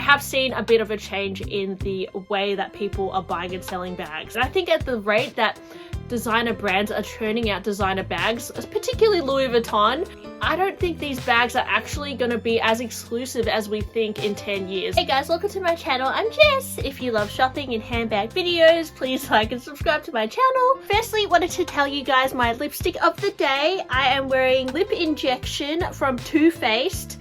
have seen a bit of a change in the way that people are buying and selling bags. And I think at the rate that designer brands are churning out designer bags, particularly Louis Vuitton, I don't think these bags are actually going to be as exclusive as we think in 10 years. Hey guys, welcome to my channel. I'm Jess. If you love shopping and handbag videos, please like and subscribe to my channel. Firstly, wanted to tell you guys my lipstick of the day. I am wearing Lip Injection from Too Faced,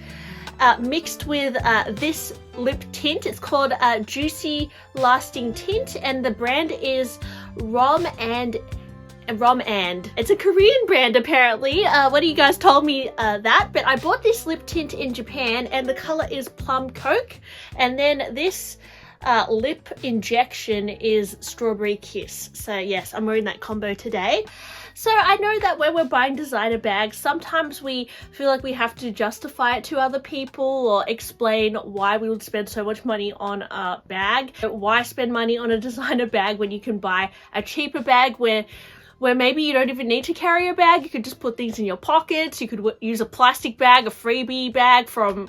mixed with this lip tint. It's called Juicy Lasting Tint, and the brand is Rom and. It's a Korean brand apparently. One of you guys told me that, but I bought this lip tint in Japan and the color is Plum Coke, and then this lip injection is Strawberry Kiss. So yes, I'm wearing that combo today. So I know that when we're buying designer bags, sometimes we feel like we have to justify it to other people or explain why we would spend so much money on a bag. Why spend money on a designer bag when you can buy a cheaper bag where maybe you don't even need to carry a bag. You could just put things in your pockets. You could use a plastic bag, a freebie bag from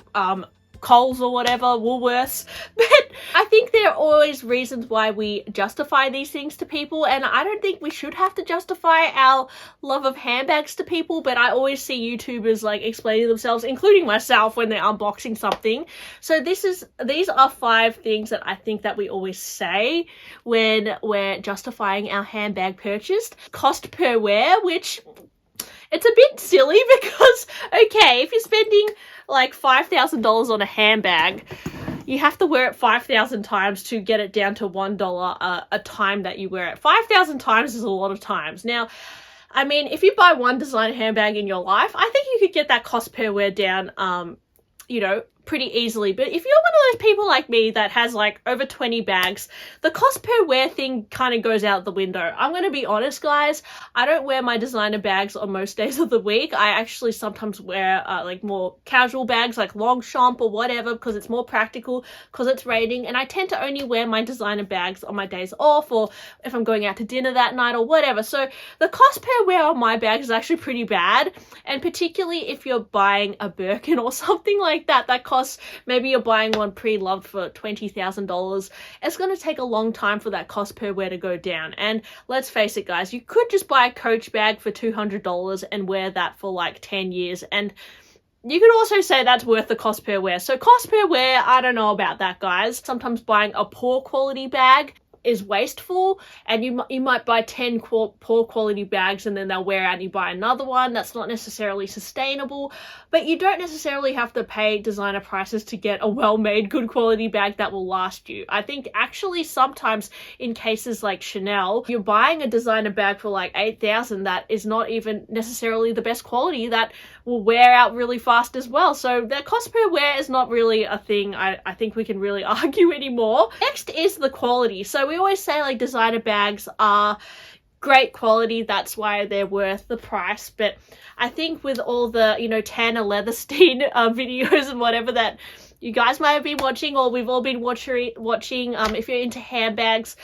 Coles or whatever, Woolworths. But I think there are always reasons why we justify these things to people, and I don't think we should have to justify our love of handbags to people, but I always see YouTubers like explaining themselves, including myself, when they're unboxing something. So these are 5 things that I think that we always say when we're justifying our handbag purchase. Cost per wear, which it's a bit silly because, okay, if you're spending like $5,000 on a handbag, you have to wear it 5,000 times to get it down to $1 a time that you wear it. 5,000 times is a lot of times. Now, I mean, if you buy one designer handbag in your life, I think you could get that cost per wear down, you know, pretty easily. But if you're one of those people like me that has like over 20 bags, the cost per wear thing kind of goes out the window. I'm going to be honest, guys. I don't wear my designer bags on most days of the week. I actually sometimes wear like more casual bags like Longchamp or whatever because it's more practical because it's raining, and I tend to only wear my designer bags on my days off or if I'm going out to dinner that night or whatever. So the cost per wear on my bags is actually pretty bad, and particularly if you're buying a Birkin or something like that, that costs, maybe you're buying one pre-loved for $20,000. It's going to take a long time for that cost per wear to go down. And let's face it, guys, you could just buy a Coach bag for $200 and wear that for like 10 years. And you could also say that's worth the cost per wear. So cost per wear, I don't know about that, guys. Sometimes buying a poor quality bag is wasteful, and you might buy 10 poor quality bags and then they'll wear out and you buy another one. That's not necessarily sustainable, but you don't necessarily have to pay designer prices to get a well-made good quality bag that will last you. I think actually sometimes in cases like Chanel, you're buying a designer bag for like $8,000 that is not even necessarily the best quality, that will wear out really fast as well. So the cost per wear is not really a thing I think we can really argue anymore. Next is the quality. So we always say like designer bags are great quality, that's why they're worth the price. But I think with all the, you know, Tanner Leatherstein videos and whatever that you guys might have been watching, or we've all been watching, if you're into handbags,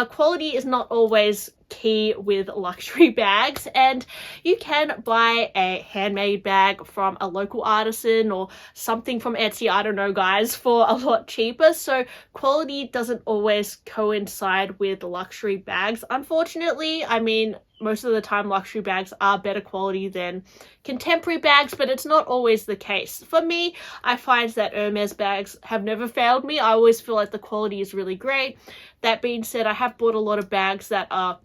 quality is not always key with luxury bags, and you can buy a handmade bag from a local artisan or something from Etsy, I don't know, guys, for a lot cheaper. So quality doesn't always coincide with luxury bags, unfortunately. I mean, most of the time luxury bags are better quality than contemporary bags, but it's not always the case. For me, I find that Hermes bags have never failed me. I always feel like the quality is really great. That being said, I have bought a lot of bags that are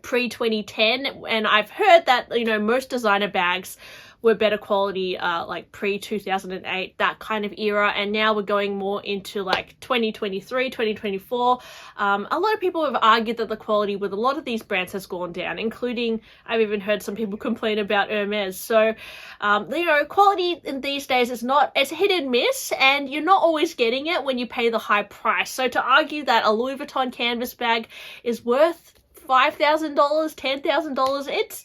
pre-2010, and I've heard that, you know, most designer bags were better quality like pre-2008, that kind of era, and now we're going more into like 2023, 2024. A lot of people have argued that the quality with a lot of these brands has gone down, including, I've even heard some people complain about Hermes. So, you know, quality in these days is not, it's hit and miss, and you're not always getting it when you pay the high price. So to argue that a Louis Vuitton canvas bag is worth $5,000, $10,000, it's,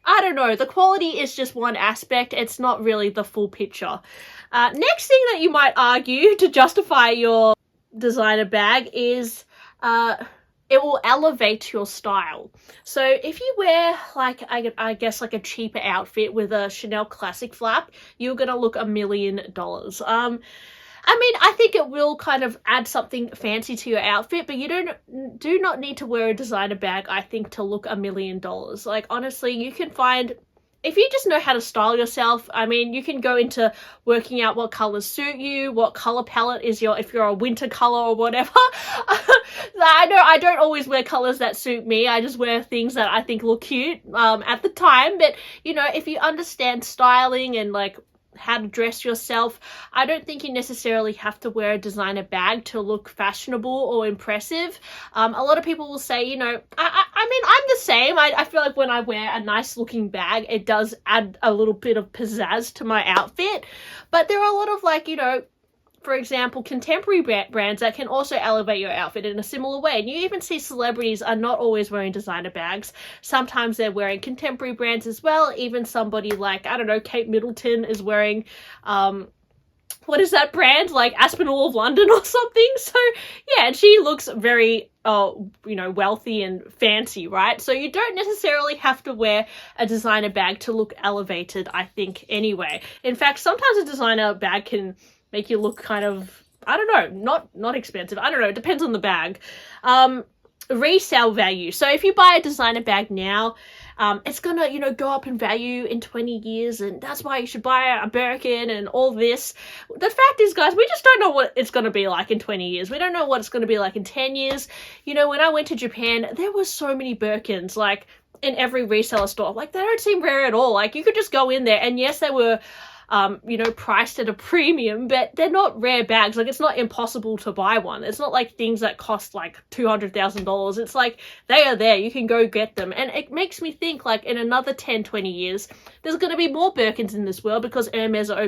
I don't know, the quality is just one aspect. It's not really the full picture. Next thing that you might argue to justify your designer bag is it will elevate your style. So if you wear like, I guess like a cheaper outfit with a Chanel classic flap, you're gonna look $1 million. I mean, I think it will kind of add something fancy to your outfit, but you do not need to wear a designer bag, I think, to look $1 million. Like, honestly, you can find, if you just know how to style yourself, I mean, you can go into working out what colors suit you, what color palette is if you're a winter color or whatever. I know I don't always wear colors that suit me. I just wear things that I think look cute at the time. But, you know, if you understand styling and like how to dress yourself, I don't think you necessarily have to wear a designer bag to look fashionable or impressive. A lot of people will say, you know, I mean, I'm the same. I feel like when I wear a nice looking bag, it does add a little bit of pizzazz to my outfit. But there are a lot of, like, you know, for example, contemporary brands that can also elevate your outfit in a similar way. And you even see celebrities are not always wearing designer bags. Sometimes they're wearing contemporary brands as well. Even somebody like, I don't know, Kate Middleton is wearing, what is that brand? Like Aspinall of London or something. So yeah, and she looks very, you know, wealthy and fancy, right? So you don't necessarily have to wear a designer bag to look elevated, I think, anyway. In fact, sometimes a designer bag can make you look kind of, I don't know, not expensive. I don't know. It depends on the bag. Resale value. So if you buy a designer bag now, it's gonna, you know, go up in value in 20 years, and that's why you should buy a Birkin and all this. The fact is, guys, we just don't know what it's gonna be like in 20 years. We don't know what it's gonna be like in 10 years. You know, when I went to Japan, there were so many Birkins, like, in every reseller store. Like, they don't seem rare at all. Like, you could just go in there, and yes, they were you know, priced at a premium, but they're not rare bags. Like, it's not impossible to buy one. It's not like things that cost like $200,000. It's like, they are there. You can go get them. And it makes me think, like, in another 10, 20 years, there's going to be more Birkins in this world because Hermes are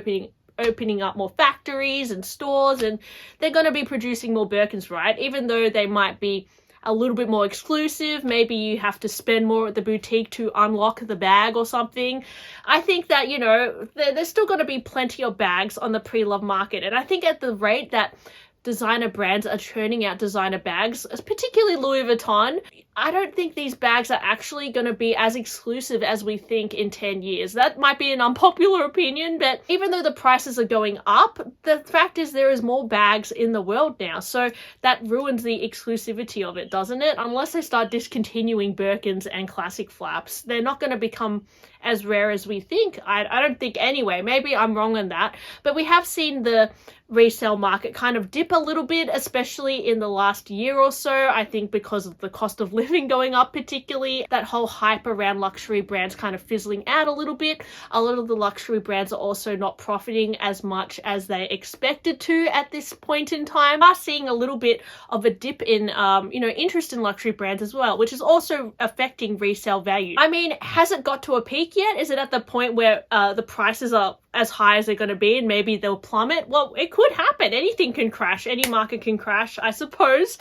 opening up more factories and stores, and they're going to be producing more Birkins, right? Even though they might be a little bit more exclusive, maybe you have to spend more at the boutique to unlock the bag or something. I think that, you know, there's still going to be plenty of bags on the pre-love market, and I think at the rate that designer brands are churning out designer bags, particularly Louis Vuitton, I don't think these bags are actually going to be as exclusive as we think in 10 years. That might be an unpopular opinion, but even though the prices are going up, the fact is there is more bags in the world now. So that ruins the exclusivity of it, doesn't it? Unless they start discontinuing Birkins and classic flaps, they're not going to become as rare as we think. I don't think anyway. Maybe I'm wrong on that. But we have seen the resale market kind of dip a little bit, especially in the last year or so. I think because of the cost of living going up, particularly that whole hype around luxury brands kind of fizzling out a little bit. A lot of the luxury brands are also not profiting as much as they expected to at this point in time. We are seeing a little bit of a dip in you know, interest in luxury brands as well, which is also affecting resale value. I mean, has it got to a peak yet? Is it at the point where the prices are as high as they're going to be and maybe they'll plummet? Well, it could happen. Anything can crash. Any market can crash, I suppose.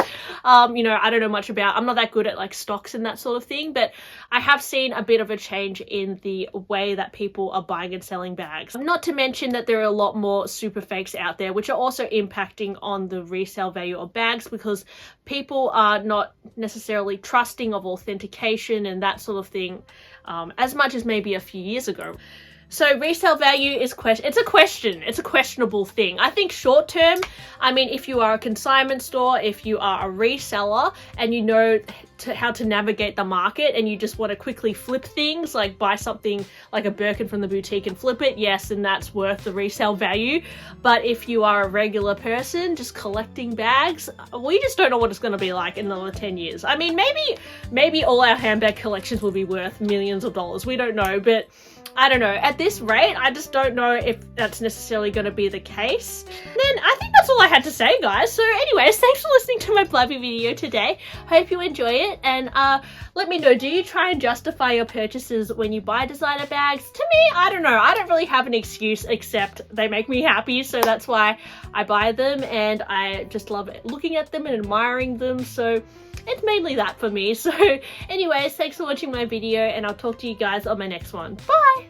You know, I don't know much about, I'm not that good at like stocks and that sort of thing, but I have seen a bit of a change in the way that people are buying and selling bags. Not to mention that there are a lot more super fakes out there, which are also impacting on the resale value of bags because people are not necessarily trusting of authentication and that sort of thing as much as maybe a few years ago. So resale value is it's a questionable thing. I think short term, I mean, if you are a consignment store, if you are a reseller and you know how to navigate the market and you just want to quickly flip things, like buy something like a Birkin from the boutique and flip it, yes, and that's worth the resale value. But if you are a regular person just collecting bags, we just don't know what it's going to be like in another 10 years. I mean, maybe all our handbag collections will be worth millions of dollars. We don't know, but I don't know. At this rate, I just don't know if that's necessarily going to be the case. Then I think that's all I had to say, guys. So anyways, thanks for listening to my blabby video today. Hope you enjoy it. And let me know, do you try and justify your purchases when you buy designer bags? To me, I don't know. I don't really have an excuse except they make me happy. So that's why I buy them. And I just love looking at them and admiring them. So it's mainly that for me. So anyways, thanks for watching my video and I'll talk to you guys on my next one. Bye!